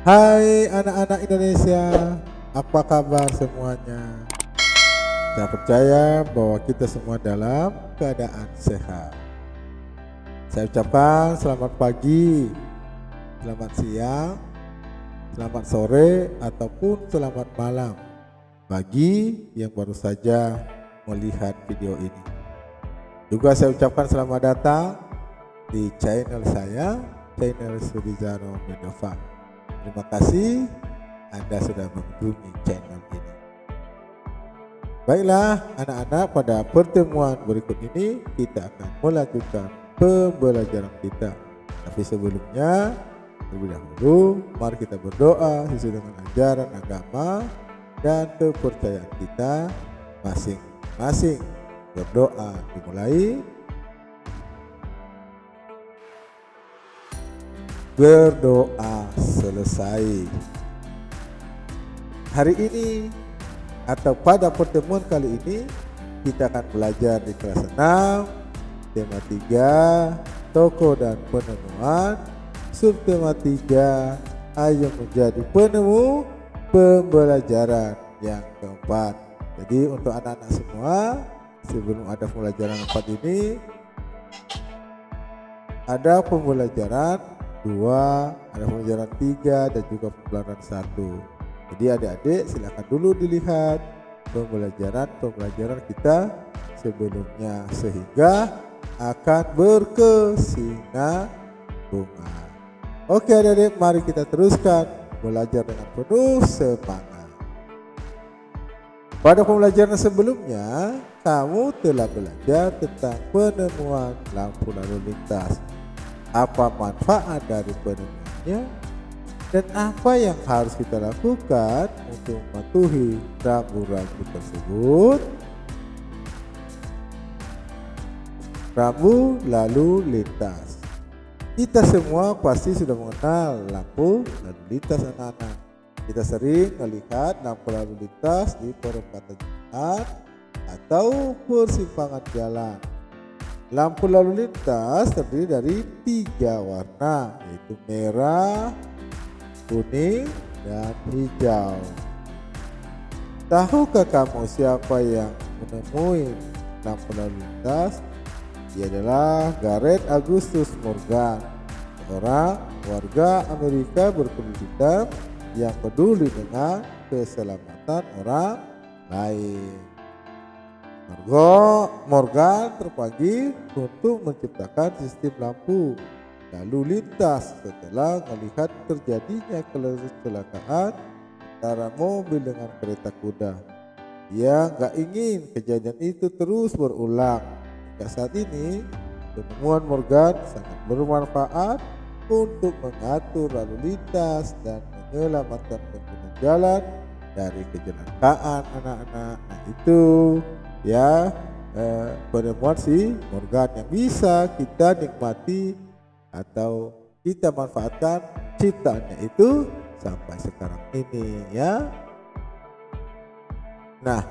Hai anak-anak Indonesia, apa kabar semuanya? Saya percaya bahwa kita semua dalam keadaan sehat. Saya ucapkan selamat pagi, selamat siang, selamat sore, ataupun selamat malam bagi yang baru saja melihat video ini. Juga saya ucapkan selamat datang di channel saya, channel Surizano Medova. Terima kasih Anda sudah mengunjungi channel ini. Baiklah anak-anak, pada pertemuan berikut ini kita akan melanjutkan pembelajaran kita. Tapi sebelumnya, terlebih dahulu mari kita berdoa sesuai dengan ajaran agama dan kepercayaan kita masing-masing. Berdoa dimulai. Berdoa selesai. Hari ini atau pada pertemuan kali ini kita akan belajar di kelas 6 tema 3 tokoh dan penemuan, subtema 3 ayo menjadi penemu pembelajaran yang keempat. Jadi untuk anak-anak semua, sebelum ada pembelajaran 4 ini ada pembelajaran 2, ada pembelajaran 3 dan juga pembelajaran 1. Jadi adik-adik silakan dulu dilihat pembelajaran kita sebelumnya sehingga akan berkesinambungan. Oke adik-adik, mari kita teruskan belajar dengan penuh semangat. Pada pembelajaran sebelumnya kamu telah belajar tentang penemuan lampu lalu lintas. Apa manfaat dari penemuannya dan apa yang harus kita lakukan untuk mematuhi rambu-rambu tersebut. Rambu lalu lintas. Kita semua pasti sudah mengenal lampu lalu lintas anak-anak. Kita sering melihat lampu lalu lintas di perempatan jalan atau persimpangan jalan. Lampu lalu lintas terdiri dari 3 warna, yaitu merah, kuning, dan hijau. Tahukah kamu siapa yang menemui lampu lalu lintas? Dia adalah Gareth Augustus Morgan, seorang warga Amerika berkulit hitam yang peduli dengan keselamatan orang lain. Morgan terpanggil untuk menciptakan sistem lampu lalu lintas setelah melihat terjadinya kecelakaan antara mobil dengan kereta kuda. Dia nggak ingin kejadian itu terus berulang. Hingga saat ini penemuan Morgan sangat bermanfaat untuk mengatur lalu lintas dan menyelamatkan pengguna jalan dari kecelakaan anak-anak. Nah itu ya penemuan si Morgan yang bisa kita nikmati atau kita manfaatkan ciptaannya itu sampai sekarang ini ya. Nah,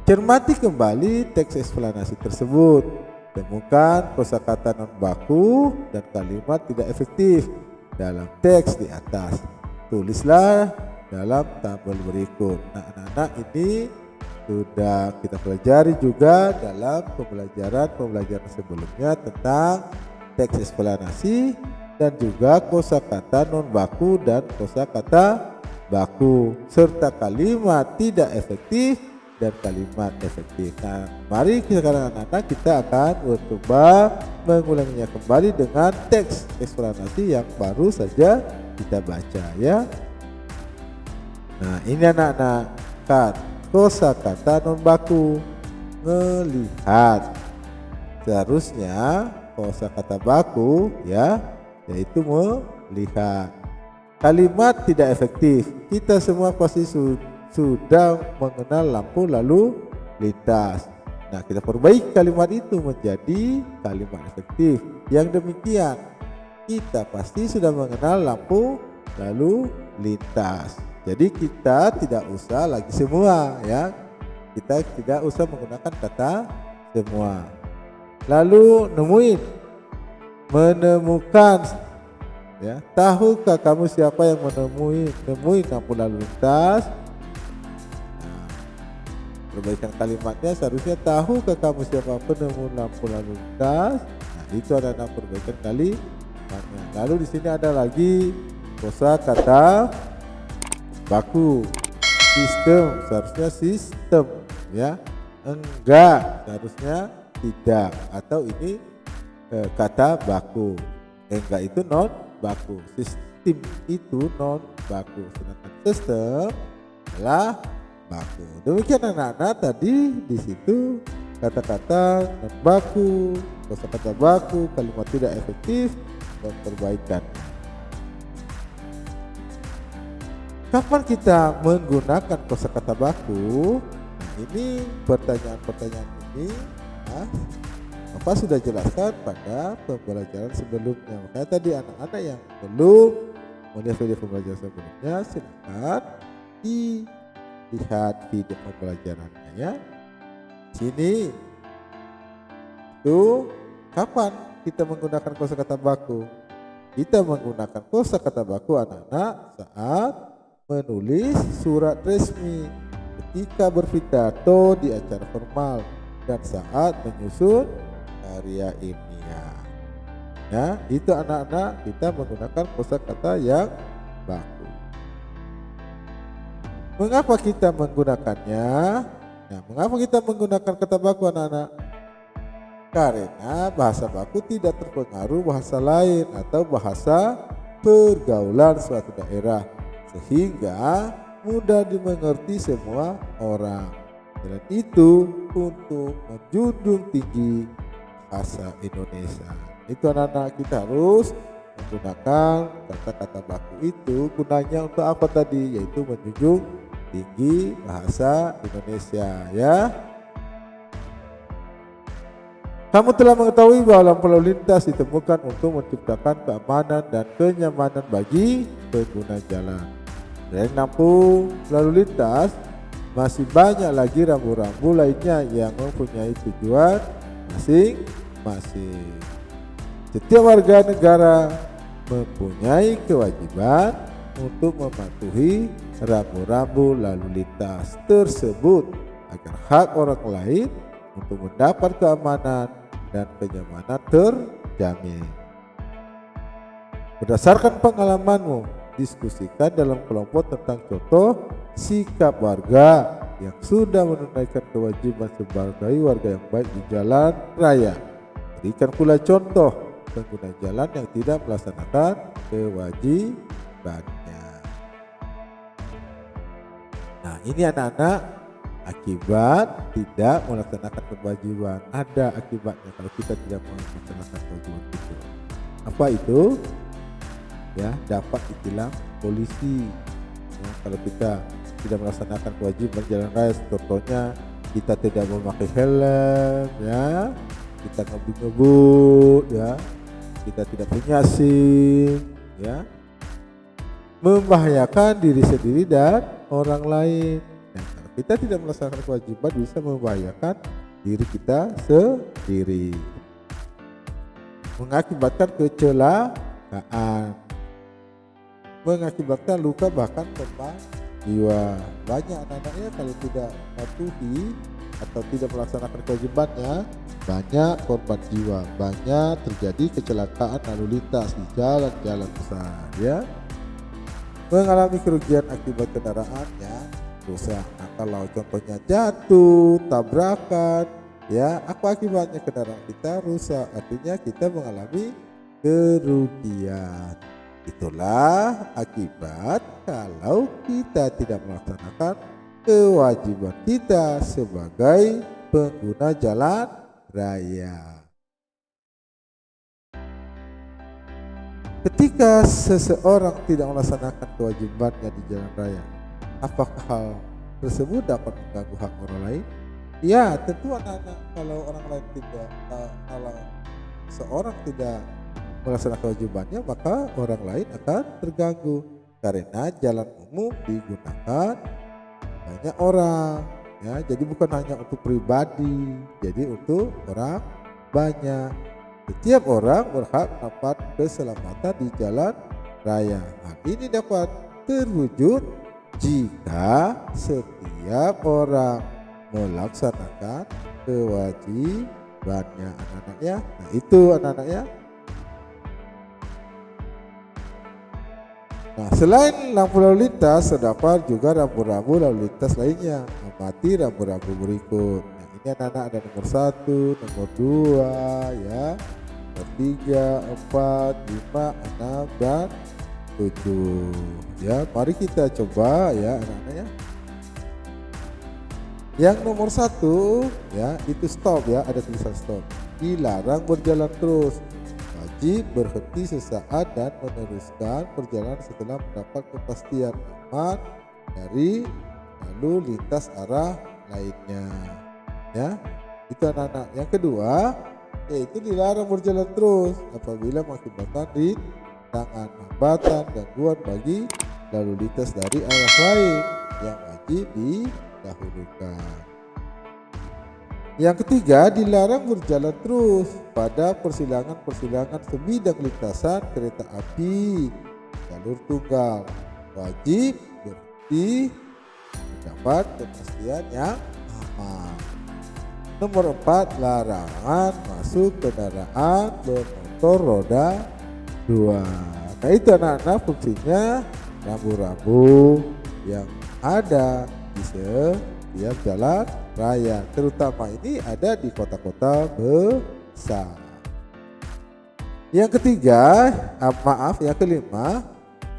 cermati kembali teks eksplanasi tersebut. Temukan kosakata non baku dan kalimat tidak efektif dalam teks di atas. Tulislah dalam tabel berikut. Nah, anak-anak ini sudah kita pelajari juga dalam pembelajaran sebelumnya tentang teks eksplanasi dan juga kosakata non baku dan kosakata baku serta kalimat tidak efektif dan kalimat efektif. Nah, mari sekarang anak-anak kita akan mencoba mengulanginya kembali dengan teks eksplanasi yang baru saja kita baca ya. Nah, ini anak-anak kosakata non baku, melihat. Seharusnya kosakata baku ya, yaitu melihat. Kalimat tidak efektif. Kita semua pasti sudah mengenal lampu lalu lintas. Nah, kita perbaiki kalimat itu menjadi kalimat efektif. Yang demikian, kita pasti sudah mengenal lampu lalu lintas. Jadi kita tidak usah lagi semua ya. Kita tidak usah menggunakan kata semua. Lalu menemukan Ya, tahukah kamu siapa yang menemui lampu lalu lintas? Nah, perbaikan kalimatnya seharusnya tahukah kamu siapa penemu lampu lalu lintas? Nah, itu adalah perbaikan kalimatnya. Lalu di sini ada lagi kosakata baku. Sistem, seharusnya sistem, ya. Enggak, seharusnya tidak. Atau ini kata baku. Enggak itu non baku. Sistem itu non baku. Sedangkan sistem adalah baku. Demikian anak-anak, tadi di situ kata-kata non baku, kosakata baku, kalimat tidak efektif, dan perbaikan. Kapan kita menggunakan kosakata baku? Nah, ini pertanyaan-pertanyaan ini Bapak sudah jelaskan pada pembelajaran sebelumnya. Makanya tadi anak-anak yang belum melihat video pembelajaran sebelumnya, silakan dilihat video pembelajarannya ya. Sini itu kapan kita menggunakan kosakata baku? Kita menggunakan kosakata baku anak-anak saat menulis surat resmi, ketika berpidato di acara formal, dan saat menyusun karya ilmiah. Ya, itu anak-anak kita menggunakan kosakata yang baku. Mengapa kita menggunakannya? Nah, mengapa kita menggunakan kata baku anak-anak? Karena bahasa baku tidak terpengaruh bahasa lain atau bahasa pergaulan suatu daerah, sehingga mudah dimengerti semua orang. Dan itu untuk menjunjung tinggi bahasa Indonesia. Itu anak-anak, kita harus menggunakan kata-kata baku itu. Gunanya untuk apa tadi? Yaitu menjunjung tinggi bahasa Indonesia ya. Kamu telah mengetahui bahwa lampu lalu lintas ditemukan untuk menciptakan keamanan dan kenyamanan bagi pengguna jalan. Selain lampu lalu lintas, masih banyak lagi rambu-rambu lainnya yang mempunyai tujuan masing-masing. Setiap warga negara mempunyai kewajiban untuk mematuhi rambu-rambu lalu lintas tersebut agar hak orang lain untuk mendapat keamanan dan kenyamanan terjamin. Berdasarkan pengalamanmu, diskusikan dalam kelompok tentang contoh sikap warga yang sudah menunaikan kewajiban sebagai warga yang baik di jalan raya. Berikan pula contoh pengguna jalan yang tidak melaksanakan kewajibannya. Nah, ini anak-anak, akibat tidak melaksanakan kewajiban. Ada akibatnya kalau kita tidak melaksanakan kewajiban itu. Apa itu? Ya, dapat ditilang polisi. Ya, kalau kita tidak melaksanakan kewajiban jalan raya, contohnya kita tidak memakai helm, ya, kita ngebut, ya, kita tidak punya SIM, ya, membahayakan diri sendiri dan orang lain. Nah, kalau kita tidak melaksanakan kewajiban, bisa membahayakan diri kita sendiri, mengakibatkan kecelakaan, mengakibatkan luka bahkan korban jiwa. Banyak anak-anaknya kalau tidak mematuhi atau tidak melaksanakan kewajibannya, banyak korban jiwa, banyak terjadi kecelakaan lalu lintas di jalan-jalan besar ya. Mengalami kerugian akibat kendaraannya rusak. Nah, kalau contohnya jatuh, tabrakan, ya, apa akibatnya? Kendaraan kita rusak, artinya kita mengalami kerugian. Itulah akibat kalau kita tidak melaksanakan kewajiban kita sebagai pengguna jalan raya. Ketika seseorang tidak melaksanakan kewajibannya di jalan raya, apakah hal tersebut dapat mengganggu hak orang lain? Ya, tentu anak-anak, kalau orang lain tidak, kalau seorang tidak melaksanakan kewajibannya, maka orang lain akan terganggu karena jalan umum digunakan banyak orang, ya. Jadi bukan hanya untuk pribadi, jadi untuk orang banyak. Setiap orang berhak mendapat keselamatan di jalan raya. Hal ini dapat terwujud jika setiap orang melaksanakan kewajibannya, anak-anak ya. Nah, itu anak-anak ya. Nah, selain lampu lalu lintas, terdapat juga rambu-rambu lalu lintas lainnya. Amati rambu-rambu berikut. Nah, ini anak-anak ada nomor 1, nomor 2 ya, nomor 3, 4, 5, 6, dan 7 ya. Mari kita coba ya anak-anak ya. Yang nomor 1 ya, itu stop ya, ada tulisan stop. Dilarang berjalan terus. Wajib berhenti sesaat dan meneruskan perjalanan setelah mendapat kepastian aman dari lalu lintas arah lainnya ya. Itu anak-anak. Yang kedua yaitu dilarang berjalan terus apabila mengakibatkan rintangan, hambatan, gangguan bagi lalu lintas dari arah lain yang wajib didahulukan. Yang ketiga, dilarang berjalan terus pada persilangan-persilangan sebidang lintasan kereta api jalur tunggal. Wajib berhenti mendapat kepastian yang aman. Nomor 4, larangan masuk kendaraan bermotor roda 2. Nah, itu anak-anak fungsinya rambu-rambu yang ada di setiap jalan raya, terutama ini ada di kota-kota besar. Yang ketiga, yang kelima,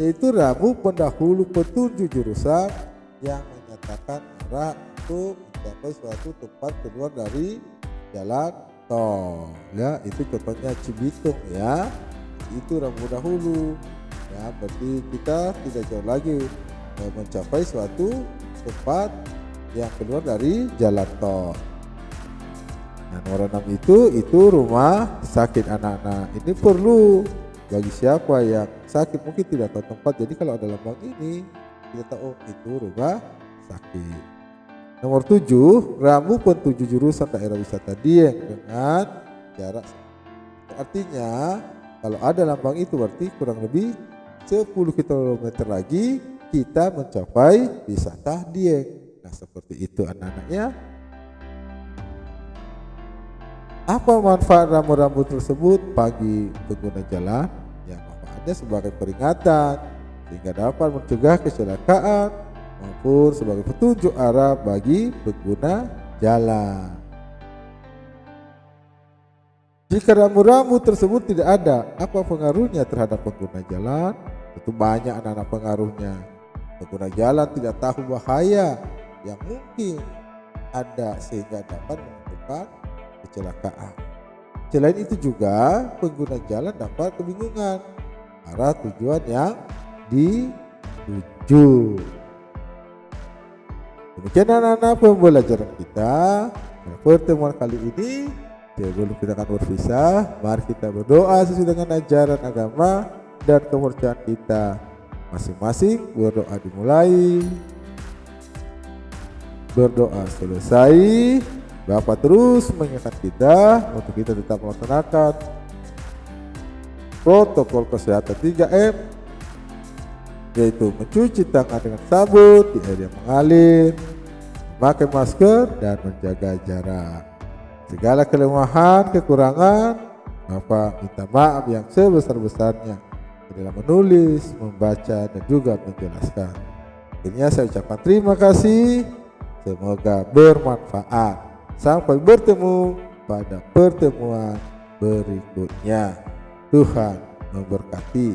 yaitu rambu pendahulu petunjuk jurusan yang menyatakan arah untuk mencapai suatu tempat keluar dari jalan tol. Ya, itu contohnya Cibitung ya. Itu rambu dahulu. Ya, berarti kita tidak jauh lagi mencapai suatu tempat yang keluar dari jalan tol. Nah, nomor 6 itu rumah sakit anak-anak. Ini perlu bagi siapa yang sakit mungkin tidak tahu tempat. Jadi kalau ada lambang ini kita tahu itu rumah sakit. Nomor 7, rambu pentuju jurusan daerah wisata Dieng dengan jarak. Artinya kalau ada lambang itu berarti kurang lebih 10 km lagi kita mencapai wisata Dieng. Nah, seperti itu anak-anaknya. Apa manfaat rambu-rambu tersebut bagi pengguna jalan? Ya, manfaatnya sebagai peringatan sehingga dapat mencegah kecelakaan maupun sebagai petunjuk arah bagi pengguna jalan. Jika rambu-rambu tersebut tidak ada, apa pengaruhnya terhadap pengguna jalan? Tentu banyak anak-anak pengaruhnya. Pengguna jalan tidak tahu bahaya yang mungkin ada sehingga dapat menimbulkan kecelakaan. Selain itu juga pengguna jalan dapat kebingungan arah tujuan yang dituju. Demikian anak-anak pembelajaran kita pada pertemuan kali ini. Sebelum kita akan berpisah, mari kita berdoa sesuai dengan ajaran agama dan kepercayaan kita masing-masing. Berdoa dimulai, berdoa selesai. Bapak terus mengingatkan kita untuk kita tetap melaksanakan protokol kesehatan 3M, yaitu mencuci tangan dengan sabun di air yang mengalir, memakai masker, dan menjaga jarak. Segala kelemahan, kekurangan, Bapak minta maaf yang sebesar-besarnya dalam menulis, membaca, dan juga menjelaskan. Akhirnya saya ucapkan terima kasih. Semoga bermanfaat. Sampai bertemu pada pertemuan berikutnya. Tuhan memberkati.